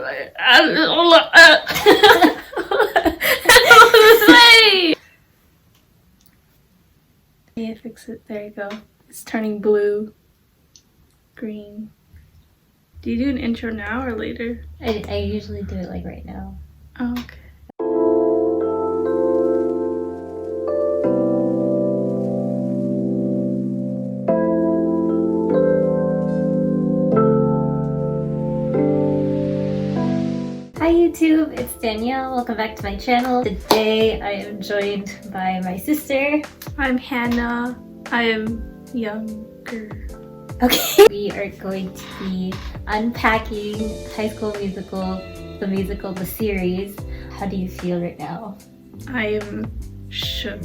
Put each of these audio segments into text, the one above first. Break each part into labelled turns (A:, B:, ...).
A: say. Yeah, fix it. There you go. It's turning blue, green. Do you do an intro now or later?
B: I usually do it like right now.
A: Oh, okay.
B: Hi YouTube, it's Danielle. Welcome back to my channel. Today I am joined by my sister.
A: I'm Hannah. I am younger.
B: Okay. We are going to be unpacking High School Musical, the series. How do you feel right now?
A: I am shook.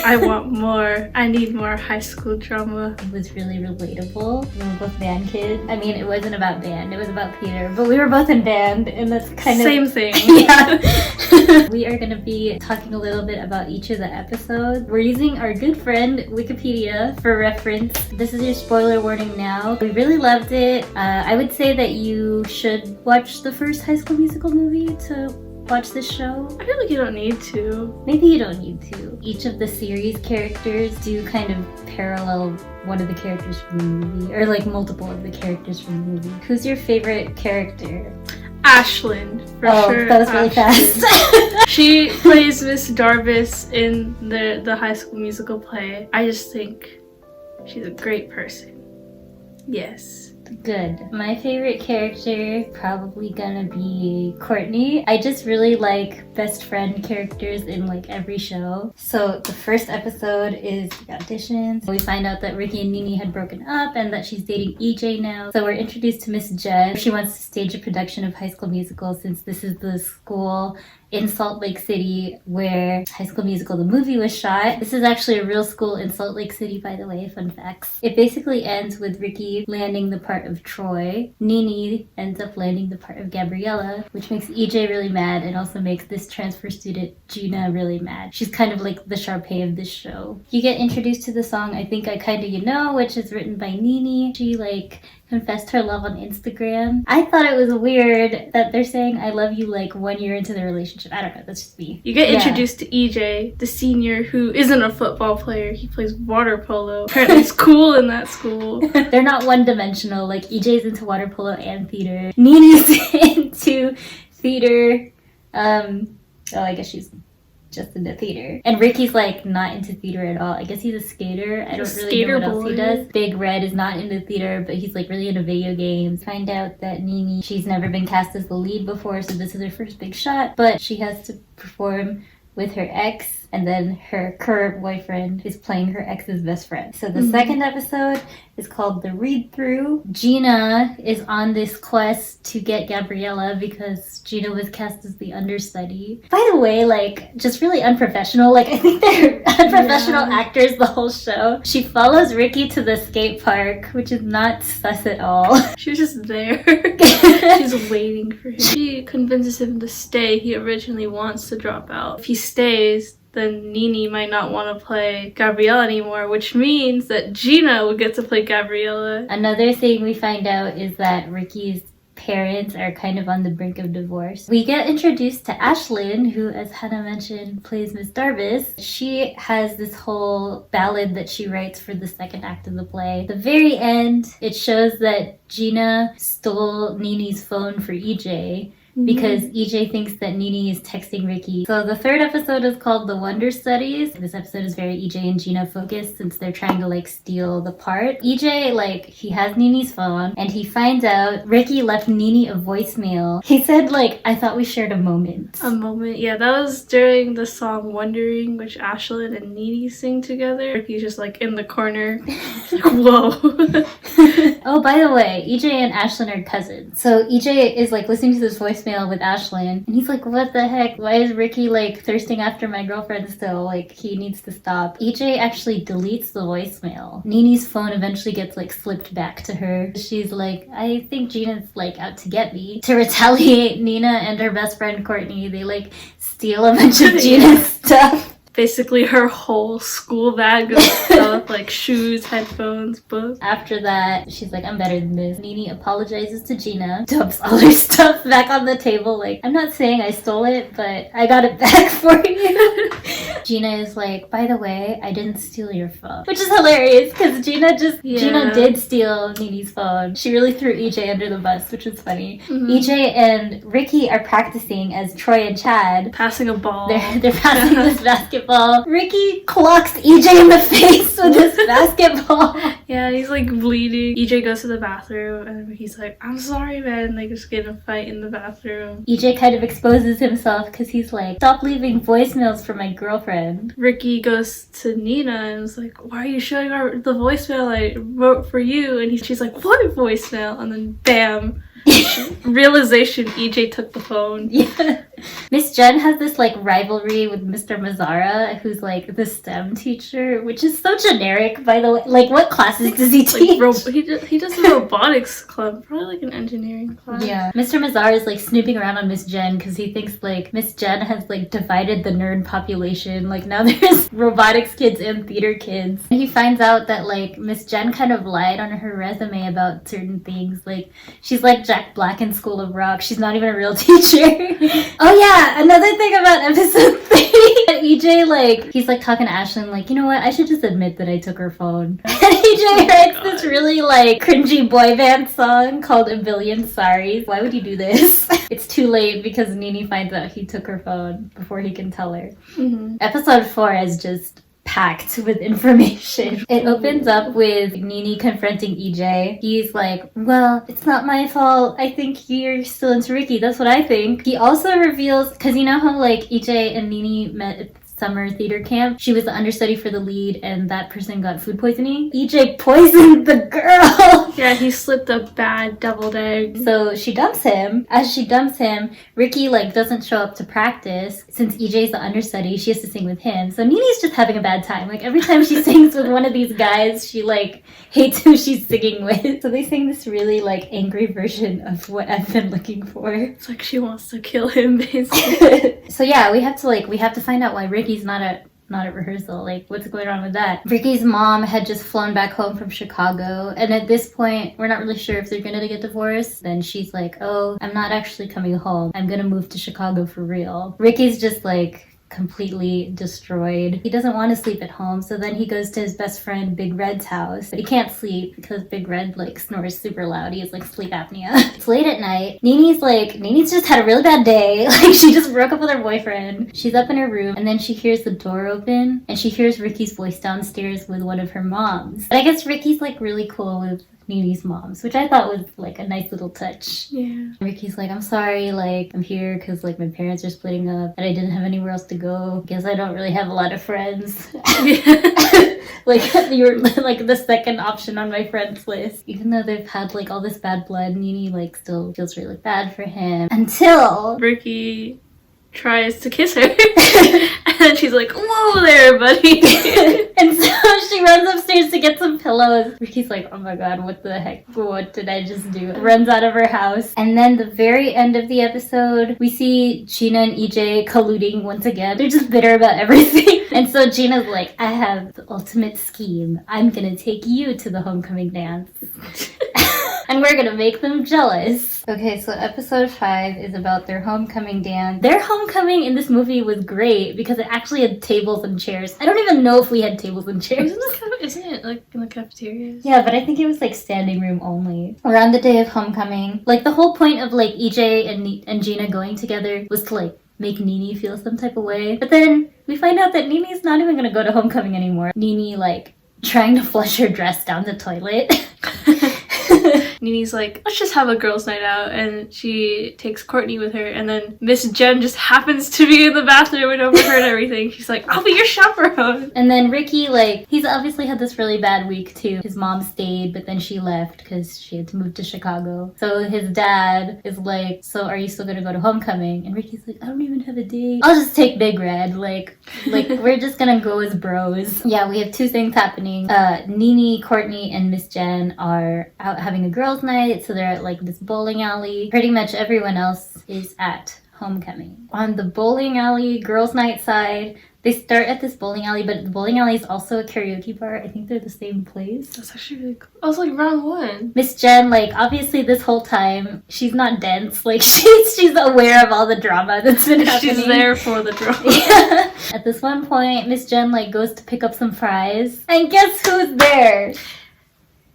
A: I want more. I need more high school drama.
B: It was really relatable. We were both band kids. I mean, it wasn't about band, it was about theater, but we were both in band, and that's kind of...
A: Same thing.
B: Yeah. We are going to be talking a little bit about each of the episodes. We're using our good friend Wikipedia for reference. This is your spoiler warning now. We really loved it. I would say that you should watch the first High School Musical movie to watch this show.
A: I feel like you don't need to.
B: Maybe you don't need to. Each of the series characters do kind of parallel one of the characters from the movie, or like multiple of the characters from the movie. Who's your favorite character?
A: Ashlyn, for sure.
B: That was really fast.
A: She plays Miss Darvis in the High School Musical play. I just think she's a great person. Yes.
B: Good. My favorite character probably gonna be Courtney. I just really like best friend characters in like every show. So the first episode is the Auditions. We find out that Ricky and Nini had broken up and that she's dating EJ now. So we're introduced to Miss Jen. She wants to stage a production of High School Musical since this is the school in Salt Lake City where High School Musical the movie was shot. This is actually a real school in Salt Lake City, by the way, fun facts. It basically ends with Ricky landing the part of Troy. Nini ends up landing the part of Gabriella, which makes EJ really mad and also makes this transfer student Gina really mad. She's kind of like the Sharpay of this show. You get introduced to the song I Think I Kinda You Know, which is written by Nini. She like confessed her love on Instagram. I thought it was weird that they're saying I love you like 1 year into the relationship. I don't know, that's just me.
A: You get introduced to EJ, the senior who isn't a football player. He plays water polo. Apparently it's cool in that school.
B: They're not one-dimensional. Like EJ's into water polo and theater. Nini's into theater. I guess she's just into theater. And Ricky's like not into theater at all. I guess he's a skater. I don't really know what else he does. Big Red is not into theater, but he's like really into video games. Find out that Nini, she's never been cast as the lead before, so this is her first big shot, but she has to perform with her ex, and then her current boyfriend is playing her ex's best friend. So the second episode is called The Read-Through. Gina is on this quest to get Gabriella because Gina was cast as the understudy. By the way, like, just really unprofessional. Like, I think they're unprofessional actors the whole show. She follows Ricky to the skate park, which is not sus at all.
A: She was just there. She's waiting for him. She convinces him to stay. He originally wants to drop out. If he stays, then Nini might not want to play Gabriella anymore, which means that Gina would get to play Gabriella.
B: Another thing we find out is that Ricky's parents are kind of on the brink of divorce. We get introduced to Ashlyn, who, as Hannah mentioned, plays Miss Darvis. She has this whole ballad that she writes for the second act of the play. At the very end, it shows that Gina stole Nini's phone for EJ, because EJ thinks that Nini is texting Ricky. So the third episode is called The Wonderstudies. This episode is very EJ and Gina focused since they're trying to like steal the part. EJ, like, he has Nini's phone and he finds out Ricky left Nini a voicemail. He said like, I thought we shared a moment.
A: A moment, yeah, that was during the song Wondering, which Ashlyn and Nini sing together. Ricky's just like in the corner. Like, whoa.
B: Oh, by the way, EJ and Ashlyn are cousins. So EJ is like listening to this voicemail with Ashlyn, and he's like, what the heck? Why is Ricky like thirsting after my girlfriend still? Like, he needs to stop. EJ actually deletes the voicemail. Nini's phone eventually gets like slipped back to her. She's like, I think Gina's like out to get me. To retaliate, Nina and her best friend Courtney, they like steal a bunch of Gina's stuff.
A: basically her whole school bag of stuff, like shoes, headphones, books.
B: After that, she's like, I'm better than this. Nini apologizes to Gina, dumps all her stuff back on the table. Like, I'm not saying I stole it, but I got it back for you. Gina is like, by the way, I didn't steal your phone. Which is hilarious, because Gina did steal Nini's phone. She really threw EJ under the bus, which was funny. EJ and Ricky are practicing as Troy and Chad.
A: Passing a ball.
B: They're passing this basketball. Ricky clocks EJ in the face with this basketball.
A: Yeah, he's like bleeding. EJ goes to the bathroom and he's like, I'm sorry, man. Like, just get in a fight in the bathroom.
B: EJ kind of exposes himself because he's like, stop leaving voicemails for my girlfriend.
A: Ricky goes to Nina and is like, why are you showing her the voicemail I wrote for you? And she's like, what voicemail? And then bam. Realization, EJ took the phone.
B: Yeah. Miss Jen has this like rivalry with Mr. Mazzara, who's like the STEM teacher, which is so generic, by the way. Like, what classes does he teach?
A: He does a robotics club, probably like an engineering class.
B: Yeah. Mr. Mazzara is like snooping around on Miss Jen because he thinks like Miss Jen has like divided the nerd population. Like, now there's robotics kids and theater kids. And he finds out that like Miss Jen kind of lied on her resume about certain things. Like, she's like Jack Black in School of Rock. She's not even a real teacher. Oh yeah, another thing about episode 3. EJ, like, he's like talking to Ashlyn, like, you know what, I should just admit that I took her phone. And EJ writes this really like cringy boy band song called A Billion Sorries. Why would you do this? It's too late because Nini finds out he took her phone before he can tell her. Episode 4 is just packed with information. It opens up with Nini confronting EJ. He's like, well, it's not my fault. I think you're still into Ricky. That's what I think. He also reveals, because you know how like EJ and Nini met at summer theater camp? She was the understudy for the lead and that person got food poisoning. EJ poisoned the girl!
A: Yeah, he slipped a bad deviled egg.
B: So she dumps him. As she dumps him, Ricky like doesn't show up to practice. Since EJ's the understudy, she has to sing with him. So Nini's just having a bad time. Like, every time she sings with one of these guys, she like hates who she's singing with. So they sing this really like angry version of what I've been looking for.
A: It's like she wants to kill him, basically.
B: So yeah, we have to find out why Ricky's not at rehearsal. Like, what's going on with that? Ricky's mom had just flown back home from Chicago, and at this point, we're not really sure if they're gonna get divorced. Then she's like, oh, I'm not actually coming home. I'm gonna move to Chicago for real. Ricky's just like completely destroyed. He doesn't want to sleep at home, so then he goes to his best friend Big Red's house. But he can't sleep because Big Red like snores super loud. He has like sleep apnea. It's late at night. Nini's just had a really bad day. Like, she just broke up with her boyfriend. She's up in her room and then she hears the door open and she hears Ricky's voice downstairs with one of her moms. But I guess Ricky's like really cool with Nini's moms, which I thought was like a nice little touch.
A: Yeah.
B: Ricky's like, I'm sorry, like, I'm here because like my parents are splitting up and I didn't have anywhere else to go. Guess I don't really have a lot of friends. Like, you're like the second option on my friends list. Even though they've had like all this bad blood, Nini like still feels really bad for him until
A: Ricky tries to kiss her. And then she's like, whoa there, buddy.
B: And so she runs upstairs to get some pillows. Ricky's like, oh my god, what the heck? What did I just do? Runs out of her house. And then the very end of the episode, we see Gina and EJ colluding once again. They're just bitter about everything. And so Gina's like, I have the ultimate scheme. I'm gonna take you to the homecoming dance. And we're gonna make them jealous. Okay, so episode 5 is about their homecoming dance. Their homecoming in this movie was great because it actually had tables and chairs. I don't even know if we had tables and chairs.
A: Isn't it like in the cafeterias?
B: Yeah, but I think it was like standing room only. Around the day of homecoming, like the whole point of like EJ and Gina going together was to like make Nini feel some type of way. But then we find out that Nini's not even gonna go to homecoming anymore. Nini like trying to flush her dress down the toilet.
A: Nini's like, let's just have a girls' night out, and she takes Courtney with her, and then Miss Jen just happens to be in the bathroom and overheard everything. She's like, I'll be your chaperone.
B: And then Ricky, like, he's obviously had this really bad week too. His mom stayed, but then she left because she had to move to Chicago. So his dad is like, so are you still gonna go to homecoming? And Ricky's like, I don't even have a date. I'll just take Big Red. Like we're just gonna go as bros. Yeah, we have two things happening. Nini, Courtney, and Miss Jen are out having a girls' night, so they're at like this bowling alley. Pretty much everyone else is at homecoming. On the bowling alley girls' night side, They start at this bowling alley, but the bowling alley is also a karaoke bar. I think they're the same place.
A: That's actually really cool. I was like, round one.
B: Miss Jen, like, obviously this whole time, she's not dense. Like, she's aware of all the drama that's been happening.
A: She's there for the drama.
B: Yeah. At this one point, Miss Jen, like, goes to pick up some fries. And guess who's there?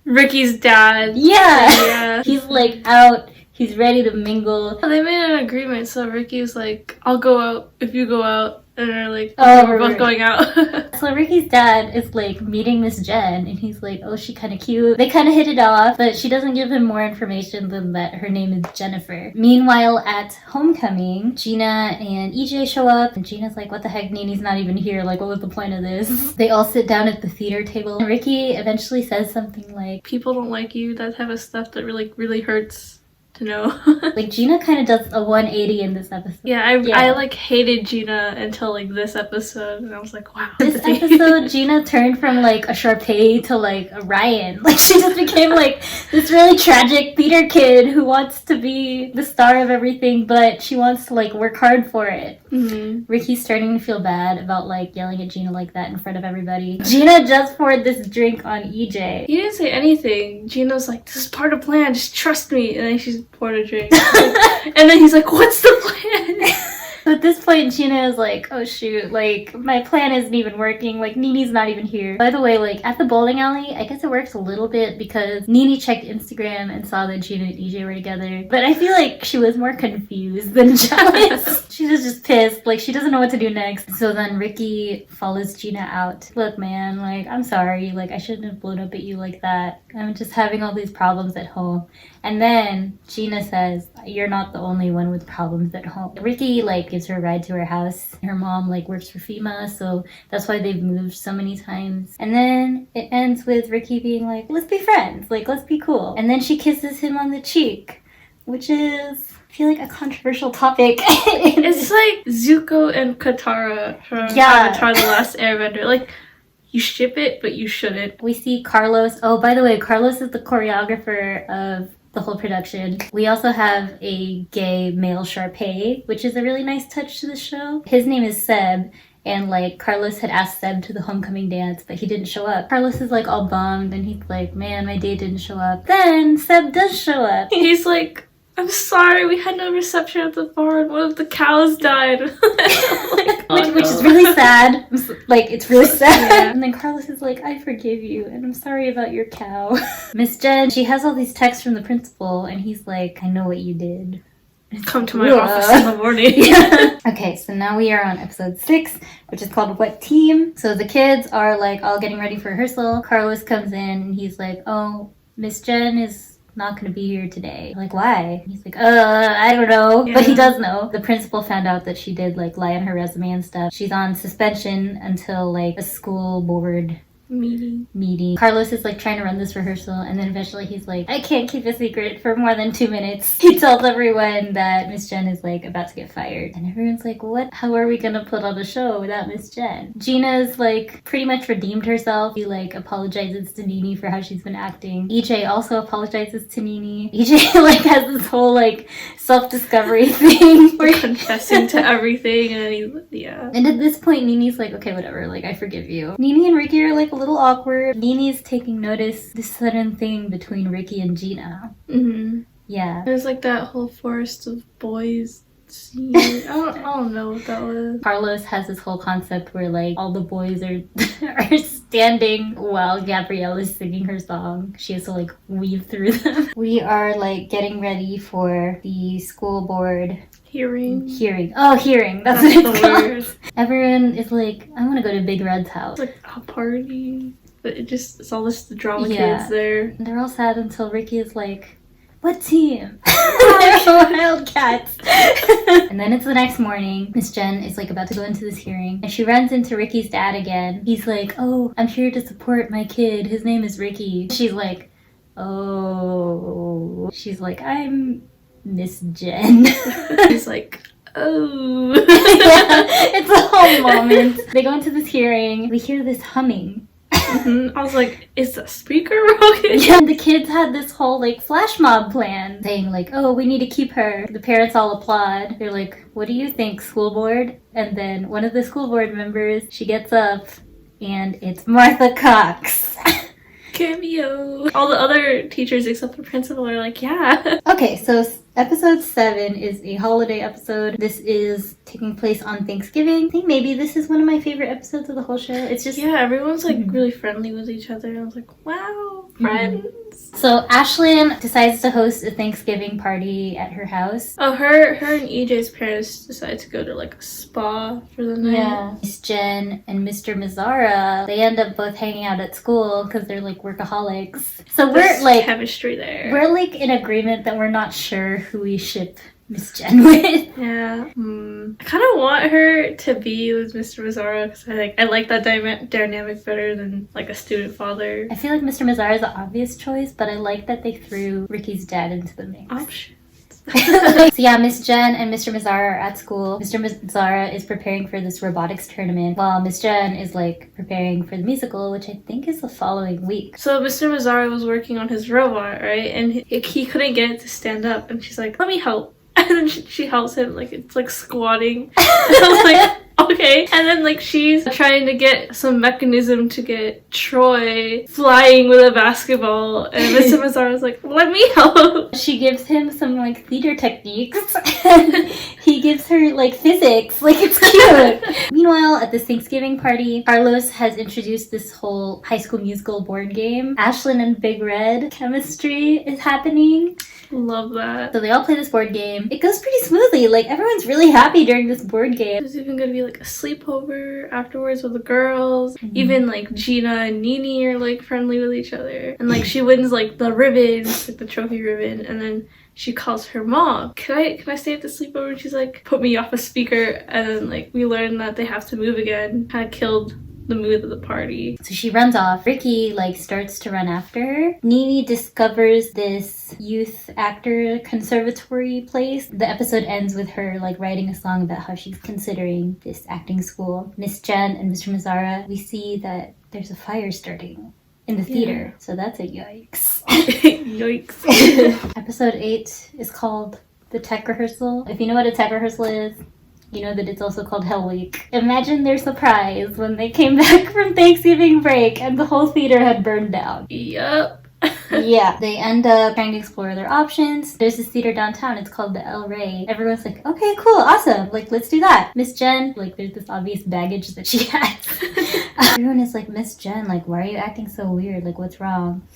A: Ricky's dad.
B: Yeah. He's, like, out. He's ready to mingle.
A: They made an agreement, so Ricky was like, I'll go out if you go out. And they're like,
B: oh,
A: we're both going out.
B: So Ricky's dad is like meeting Miss Jen, and he's like, oh, she kind of cute. They kind of hit it off, but she doesn't give him more information than that her name is Jennifer. Meanwhile, at homecoming, Gina and EJ show up, and Gina's like, what the heck, Nini's not even here. Like, what was the point of this? They all sit down at the theater table, and Ricky eventually says something like,
A: people don't like you, that type of stuff that really hurts to know.
B: Like, Gina kind of does a 180 in this episode.
A: Yeah, I like hated Gina until like this episode, and I was like, wow.
B: This episode, Gina turned from like a Sharpay to like a Ryan. Like, she just became like this really tragic theater kid who wants to be the star of everything, but she wants to like work hard for it.
A: Mm-hmm.
B: Ricky's starting to feel bad about like yelling at Gina like that in front of everybody. Gina just poured this drink on EJ.
A: He didn't say anything. Gina's like, this is part of the plan, just trust me. And then she's poured a drink. And then he's like, what's the plan?
B: At this point, Gina is like, oh shoot, like, my plan isn't even working, like, Nini's not even here. By the way, like, at the bowling alley, I guess it works a little bit because Nini checked Instagram and saw that Gina and EJ were together, but I feel like she was more confused than jealous. She was just pissed, like, she doesn't know what to do next. So then Ricky follows Gina out. Look, man, like, I'm sorry, like, I shouldn't have blown up at you like that. I'm just having all these problems at home. And then Gina says, you're not the only one with problems at home. Ricky, like, gives her a ride to her house. Her mom, like, works for FEMA, so that's why they've moved so many times. And then it ends with Ricky being like, let's be friends, like, let's be cool. And then she kisses him on the cheek, which is, I feel like, a controversial topic.
A: It's like Zuko and Katara from Avatar: The Last Airbender. Like, you ship it, but you shouldn't.
B: We see Carlos. Oh, by the way, Carlos is the choreographer of the whole production. We also have a gay male Sharpay, which is a really nice touch to the show. His name is Seb, and like Carlos had asked Seb to the homecoming dance, but he didn't show up. Carlos is like all bummed, and he's like, man, my date didn't show up. Then Seb does show up.
A: He's like, I'm sorry, we had no reception at the bar, and one of the cows died. Like,
B: which is really sad. Like, it's really sad. Yeah. And then Carlos is like, I forgive you, and I'm sorry about your cow. Miss Jen, she has all these texts from the principal, and he's like, I know what you did.
A: Come to my office in the morning.
B: Yeah. Okay, so now we are on episode 6, which is called What Team? So the kids are like all getting ready for rehearsal. Carlos comes in, and he's like, oh, Miss Jen is not gonna be here today. Like, why? He's like, I don't know. Yeah. But he does know. The principal found out that she did like lie on her resume and stuff. She's on suspension until like a school board meeting. Carlos is like trying to run this rehearsal, and then eventually he's like, I can't keep a secret for more than 2 minutes. He tells everyone that Miss Jen is like about to get fired, and everyone's like, what? How are we gonna put on a show without Miss Jen? Gina's like pretty much redeemed herself. She like apologizes to Nini for how she's been acting. EJ also apologizes to Nini. EJ like has this whole like self-discovery thing
A: where confessing to everything, and then yeah.
B: And at this point, Nini's like, okay, whatever, like, I forgive you. Nini and Ricky are like a little awkward. Nini's taking notice this sudden thing between Ricky and Gina.
A: Mm-hmm.
B: Yeah.
A: There's like that whole forest of boys scene. I don't know what that was.
B: Carlos has this whole concept where like all the boys are are standing while Gabrielle is singing her song. She has to like weave through them. We are like getting ready for the school board
A: hearing.
B: Oh, hearing. That's what it's called. Everyone is like, I want to go to Big Red's house.
A: It's like a party. But it's all this drama kids there.
B: And they're all sad until Ricky is like, what team? They're Wildcats. And then it's the next morning. Miss Jen is like about to go into this hearing, and she runs into Ricky's dad again. He's like, oh, I'm here to support my kid. His name is Ricky. She's like, oh. She's like, I'm Miss Jen.
A: He's like, oh.
B: Yeah, it's a whole moment. They go into this hearing. We hear this humming.
A: I was like, is the speaker broken?
B: Yeah, the kids had this whole like flash mob plan saying like, oh, we need to keep her. The parents all applaud. They're like, what do you think, school board? And then one of the school board members, she gets up and it's Martha Cox.
A: Cameo. All the other teachers except the principal are like, yeah.
B: Okay, so episode 7 is a holiday episode. This is taking place on Thanksgiving. I think maybe this is one of my favorite episodes of the whole show. It's just...
A: Yeah, everyone's like really friendly with each other. I was like, wow, friends.
B: So Ashlyn decides to host a Thanksgiving party at her house.
A: Oh, her and EJ's parents decide to go to like a spa for the night.
B: Yeah. Miss Jen and Mr. Mazzara, they end up both hanging out at school because they're like workaholics. So
A: There's
B: we're like...
A: chemistry there.
B: We're like in agreement that we're not sure who we ship Miss Jen with.
A: Yeah. I kind of want her to be with Mr. Mazzara because I like that dynamic better than like a student father.
B: I feel like Mr. Mazzara is the obvious choice, but I like that they threw Ricky's dad into the mix.
A: Option.
B: So yeah, Miss Jen and Mr. Mazzara are at school. Mr. Mazzara is preparing for this robotics tournament, while Miss Jen is like preparing for the musical, which I think is the following week.
A: So Mr. Mazzara was working on his robot, right? And he couldn't get it to stand up, and she's like, let me help. And then she helps him, like it's like squatting. And I was like, okay. And then like she's trying to get some mechanism to get Troy flying with a basketball, and Mr. Mazzara's like, let me help.
B: She gives him some like theater techniques, and he gives her like physics. Like it's cute. Meanwhile, at this Thanksgiving party, Carlos has introduced this whole High School Musical board game. Ashlyn and Big Red chemistry is happening.
A: Love that.
B: So they all play this board game. It goes pretty smoothly. Like everyone's really happy during this board game.
A: There's even gonna be like a sleepover afterwards with the girls. Even like Gina and Nini are like friendly with each other. And like she wins like the ribbon, like the trophy ribbon, and then she calls her mom. Can I stay at the sleepover? And she's like, put me off a speaker. And then like we learn that they have to move again. Kind of killed the mood of the party.
B: So she runs off. Ricky like starts to run after her. Nini discovers this youth actor conservatory place. The episode ends with her like writing a song about how she's considering this acting school. Miss Jen and Mr. Mazzara, we see that there's a fire starting in the theater. Yeah. So that's a yikes.
A: Yikes.
B: Episode 8 is called The Tech Rehearsal. If you know what a tech rehearsal is, you know that it's also called Hell Week. Imagine their surprise when they came back from Thanksgiving break and the whole theater had burned down.
A: Yup.
B: Yeah, they end up trying to explore their options. There's this theater downtown, it's called the El Rey. Everyone's like, okay, cool, awesome, like, let's do that. Miss Jen, like, there's this obvious baggage that she has. Everyone is like, Miss Jen, like, why are you acting so weird? Like, what's wrong?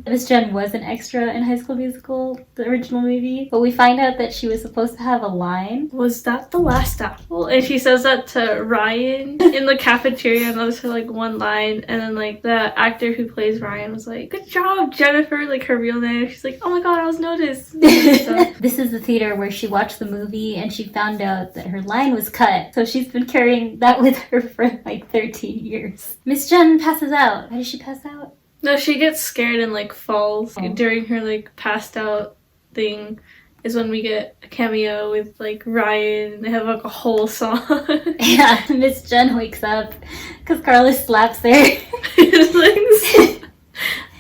B: Miss Jen was an extra in High School Musical, the original movie, but we find out that she was supposed to have a line.
A: Was that the last apple? And she says that to Ryan in the cafeteria, and that was her, like, one line, and then, like, the actor who plays Ryan was like, good job, Jennifer, like her real name. She's like, oh my god, I was noticed.
B: This is the theater where she watched the movie and she found out that her line was cut. So she's been carrying that with her for like 13 years. Miss Jen passes out. How did she pass out?
A: No, she gets scared and like falls. During her like passed out thing is when we get a cameo with like Ryan. They have like a whole song.
B: Yeah, Miss Jen wakes up because Carlos slaps her.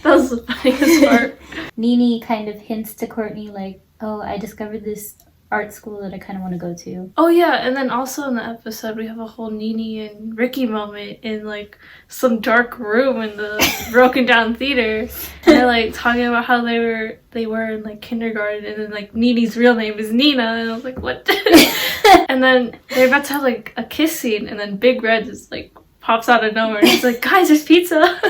A: That was the funniest part.
B: Nini kind of hints to Courtney like, oh, I discovered this art school that I kind of want to go to.
A: Oh yeah, and then also in the episode we have a whole Nini and Ricky moment in like some dark room in the broken down theater. And they're like talking about how they were in like kindergarten, and then like Nini's real name is Nina, and I was like, what? And then they're about to have like a kiss scene, and then Big Red just like pops out of nowhere and he's like, guys, there's pizza.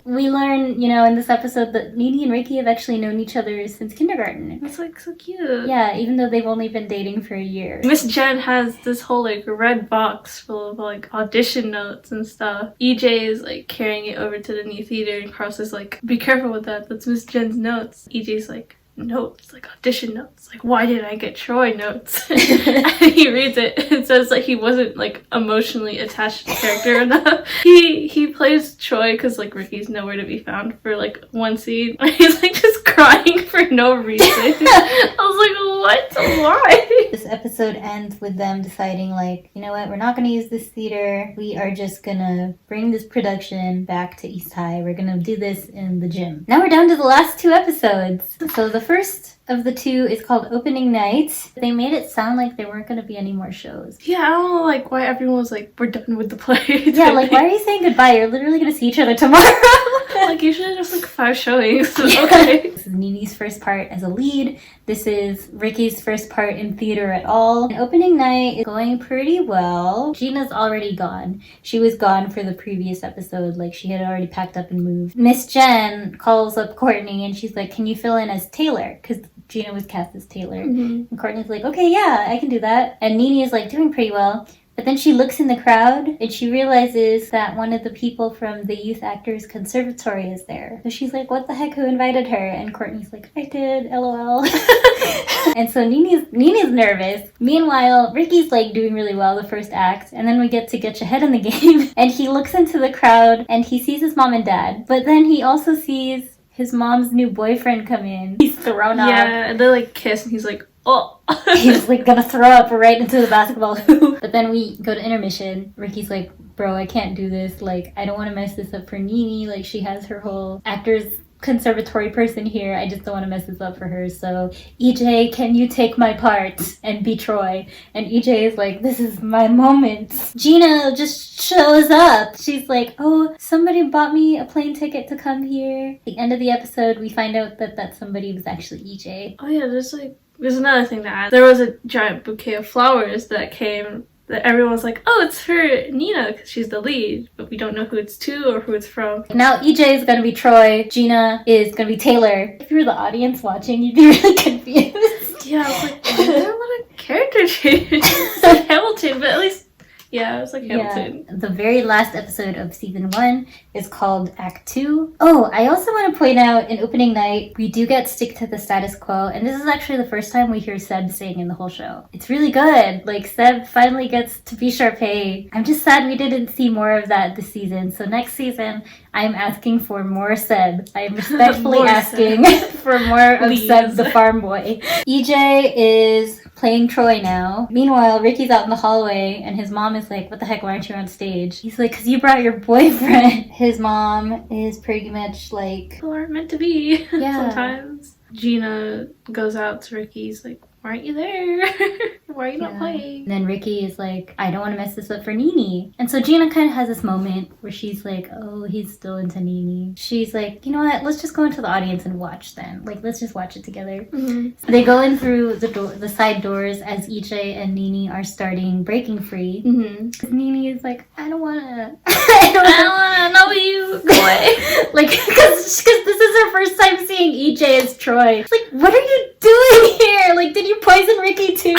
B: We learn, you know, in this episode that Nini and Ricky have actually known each other since kindergarten.
A: It's like so cute.
B: Yeah, even though they've only been dating for a year.
A: Miss Jen has this whole like red box full of like audition notes and stuff. EJ is like carrying it over to the new theater, and Carlos is like, be careful with that, that's Miss Jen's notes. EJ's like, notes, like audition notes, like why didn't I get Troy notes? And he reads it. It says that he wasn't like emotionally attached to the character enough. He plays Troy because like Ricky's nowhere to be found for like one scene. He's like just crying for no reason. I was like, what? Why?
B: This episode ends with them deciding like, you know what, we're not going to use this theater. We are just going to bring this production back to East High. We're going to do this in the gym. Now we're down to the last 2 episodes. So the first of the 2 is called Opening Night. They made it sound like there weren't going to be any more shows.
A: Yeah, I don't know like why everyone was like, we're done with the play.
B: Yeah, like why are you saying goodbye? You're literally going to see each other tomorrow.
A: Like usually there's like 5 showings. Okay.
B: This is Nini's first part as a lead. This is Ricky's first part in theater at all. And opening night is going pretty well. Gina's already gone. She was gone for the previous episode. Like she had already packed up and moved. Miss Jen calls up Courtney and she's like, can you fill in as Taylor? Because Gina was cast as Taylor.
A: Mm-hmm.
B: And Courtney's like, okay, yeah, I can do that. And Nini is like doing pretty well. But then she looks in the crowd and she realizes that one of the people from the Youth Actors Conservatory is there. So she's like, what the heck, who invited her? And Courtney's like, I did, LOL. And so Nini's nervous. Meanwhile, Ricky's like doing really well the first act. And then we get to Get Your Head in the Game. And he looks into the crowd and he sees his mom and dad. But then he also sees his mom's new boyfriend come in. He's thrown up.
A: Yeah, and they like kiss and he's like, oh.
B: He's like gonna throw up right into the basketball hoop. But then we go to intermission. Ricky's like, bro, I can't do this. Like, I don't want to mess this up for Nini. Like, she has her whole actors conservatory person here. I just don't want to mess this up for her. So, EJ, can you take my part and be Troy? And EJ is like, this is my moment. Gina just shows up. She's like, oh, somebody bought me a plane ticket to come here. At the end of the episode, we find out that that somebody was actually EJ.
A: Oh yeah, there's another thing to add. There was a giant bouquet of flowers that came that everyone was like, oh, it's for Nina because she's the lead, but we don't know who it's to or who it's from.
B: Now EJ is going to be Troy, Gina is going to be Taylor. If you were the audience watching, you'd be really confused.
A: Yeah, I was like, why are there a lot of character changes? It's like Hamilton, but at least, yeah, it was like Hamilton.
B: Yeah. The very last episode of season 1 is called Act 2. Oh, I also want to point out in opening night, we do get Stick to the Status Quo, and this is actually the first time we hear Seb sing in the whole show. It's really good. Like, Seb finally gets to be Sharpay. I'm just sad we didn't see more of that this season. So next season, I'm asking for more Seb. I'm respectfully asking for more of Seb the farm boy. EJ is playing Troy now. Meanwhile, Ricky's out in the hallway and his mom is like, what the heck, why aren't you on stage? He's like, because you brought your boyfriend. His mom is pretty much like,
A: People aren't meant to be.
B: Yeah.
A: Sometimes. Gina goes out to Ricky's like, why aren't you there? Why are you not playing?
B: And then Ricky is like, I don't want to mess this up for Nini. And so Gina kind of has this moment where she's like, oh, he's still into Nini. She's like, you know what? Let's just go into the audience and watch then. Like, let's just watch it together. Mm-hmm. So they go in through the side doors as EJ and Nini are starting Breaking Free. Mm-hmm. Nini is like, I don't want to. I don't want to know you. Go away. Like, because this is her first time seeing EJ as Troy. Like, what are you doing here? Like, did you poison Ricky too?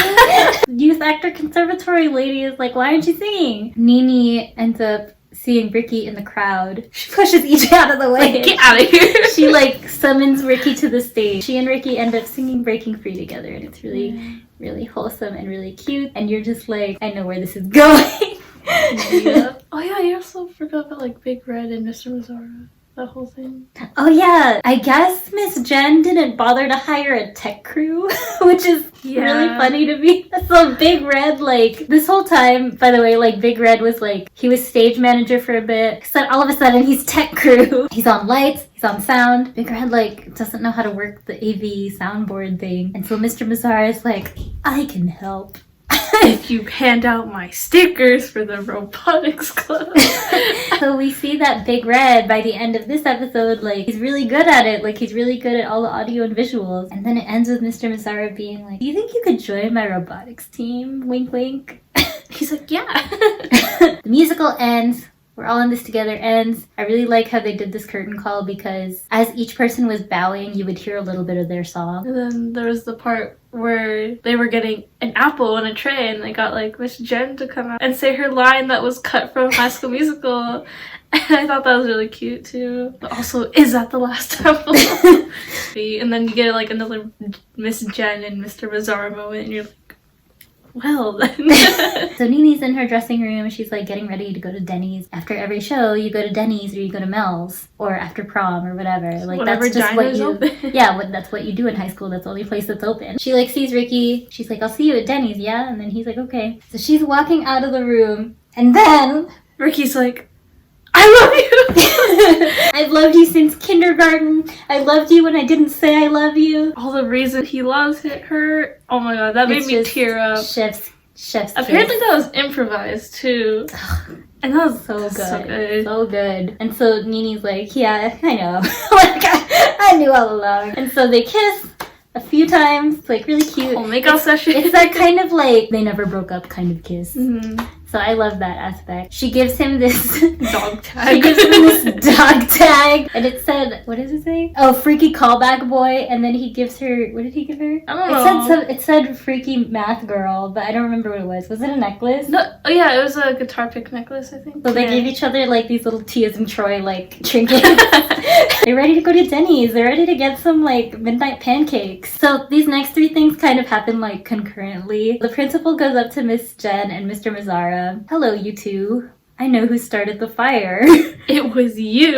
B: Youth Actor Conservatory lady is like, why aren't you singing? Nini ends up seeing Ricky in the crowd. She pushes EJ out of the way.
A: Like, get out of here.
B: She like summons Ricky to the stage. She and Ricky end up singing Breaking Free together, and it's really, really wholesome and really cute. And you're just like, I know where this is going.
A: Yeah. Oh yeah, you also forgot about like Big Red and Mr. Mazzara. That whole thing.
B: Oh yeah, I guess Miss Jen didn't bother to hire a tech crew, which is really funny to me. So Big Red, like, this whole time, by the way, like, Big Red was like, he was stage manager for a bit, so all of a sudden he's tech crew. He's on lights, he's on sound. Big Red, like, doesn't know how to work the AV soundboard thing. And so Mr. Mazzara is like, I can help.
A: If you hand out my stickers for the robotics club.
B: So we see that Big Red, by the end of this episode, like, he's really good at it. Like, he's really good at all the audio and visuals. And then it ends with Mr. Mazzara being like, do you think you could join my robotics team? Wink, wink.
A: He's like, yeah.
B: The musical ends. We're all in this together ends. I really like how they did this curtain call because as each person was bowing, you would hear a little bit of their song.
A: And then there was the part where they were getting an apple on a tray and they got like Miss Jen to come out and say her line that was cut from High School Musical. I thought that was really cute too. But also, is that the last temple? And then you get like another Miss Jen and Mr. Bizarre moment, and you're like, well then.
B: So Nini's in her dressing room. She's like getting ready to go to Denny's. After every show, you go to Denny's or you go to Mel's, or after prom or whatever. Like
A: Whatever
B: that's just what you.
A: open.
B: Yeah, that's what you do in high school. That's the only place that's open. She like sees Ricky. She's like, "I'll see you at Denny's, yeah." And then he's like, "Okay." So she's walking out of the room, and then
A: Ricky's like, I love you!
B: I've loved you since kindergarten. I loved you when I didn't say I love you.
A: All the reason he loves her. Oh my god, that made me tear up.
B: Chef's
A: Apparently
B: kiss.
A: that was improvised too. And that was
B: So good.
A: So good.
B: So good. And so Nini's like, yeah, I know. Like, I knew all along. And so they kiss a few times, like really cute.
A: Oh, makeout session.
B: It's that kind of like they never broke up kind of kiss.
A: Mm-hmm.
B: So I love that aspect. She gives him this
A: dog tag.
B: She gives him this dog tag, and it said, what does it say? Oh, freaky callback boy. And then he gives her, what did he give her?
A: I don't know.
B: It said freaky math girl, but I don't remember what it was. Was it a necklace?
A: No, oh yeah, it was a guitar pick necklace, I think.
B: So they gave each other like these little Tia's and Troy like trinkets. They're ready to go to Denny's. They're ready to get some like midnight pancakes. So these next three things kind of happen like concurrently. The principal goes up to Miss Jen and Mr. Mazzara. Hello, you two. I know who started the fire.
A: It was you.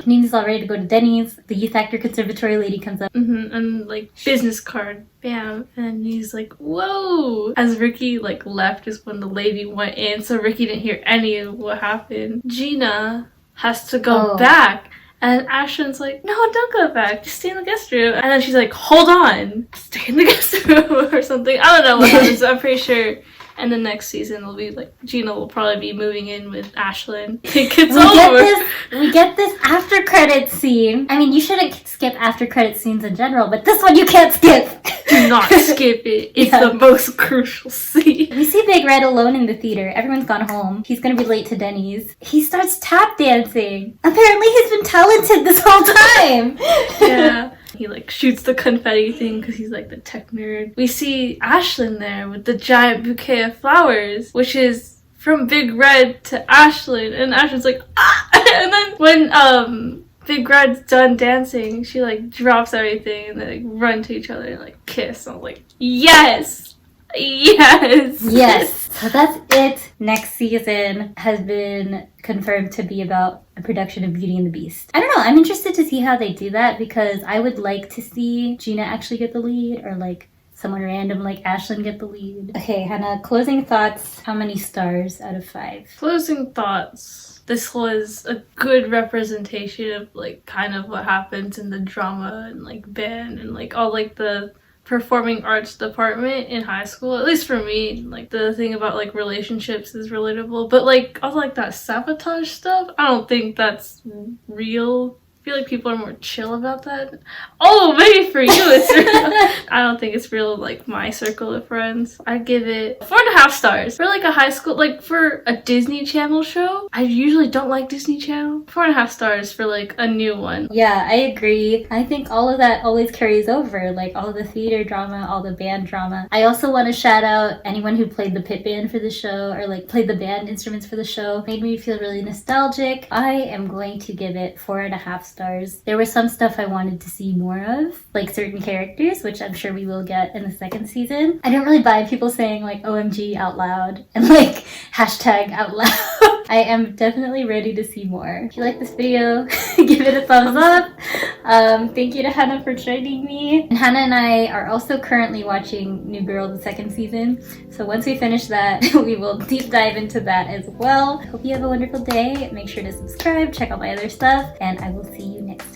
B: Nina's all ready to go to Denny's. The youth actor conservatory lady comes up.
A: And like business card, bam, and he's like, whoa. As Ricky like left is when the lady went in, so Ricky didn't hear any of what happened. Gina has to go back. And Ashton's like, no, don't go back. Just stay in the guest room. And then she's like, hold on. Stay in the guest room or something. I don't know what happens. I'm pretty sure in the next season it'll be like, Gina will probably be moving in with Ashlyn. It gets over.
B: We get this after credits scene. I mean, you shouldn't skip after credits scenes in general, but this one you can't skip.
A: Do not skip it. It's the most crucial scene.
B: We see Big Red alone in the theater. Everyone's gone home. He's gonna be late to Denny's. He starts tap dancing. Apparently he's been talented this whole time.
A: Yeah. He like shoots the confetti thing because he's like the tech nerd. We see Ashlyn there with the giant bouquet of flowers, which is from Big Red to Ashlyn. And Ashlyn's like, ah! And then when Big Red's done dancing, she like drops everything and they like run to each other and like kiss. I'm like, yes! Yes!
B: So that's it. Next season has been confirmed to be about a production of Beauty and the Beast. I don't know. I'm interested to see how they do that because I would like to see Gina actually get the lead or like someone random like Ashlyn get the lead. Okay, Hannah, closing thoughts. How many stars out of 5?
A: Closing thoughts. This was a good representation of like kind of what happens in the drama and like band and like all like the performing arts department in high school, at least for me. Like the thing about like relationships is relatable, but like also like that sabotage stuff, I don't think that's real. I feel like people are more chill about that. Oh, maybe for you it's real. I don't think it's real like my circle of friends. I'd give it 4.5 stars. For like a high school, like for a Disney Channel show, I usually don't like Disney Channel. 4.5 stars for like a new one.
B: Yeah, I agree. I think all of that always carries over, like all the theater drama, all the band drama. I also want to shout out anyone who played the pit band for the show or like played the band instruments for the show. Made me feel really nostalgic. I am going to give it 4.5 stars. There was some stuff I wanted to see more of, like certain characters, which I'm sure we will get in the second season. I don't really buy people saying like OMG out loud and like hashtag out loud. I am definitely ready to see more. If you like this video, give it a thumbs up. Thank you to Hannah for joining me. And Hannah and I are also currently watching New Girl the second season. So once we finish that, we will deep dive into that as well. Hope you have a wonderful day. Make sure to subscribe, check out my other stuff, and I will see you next time.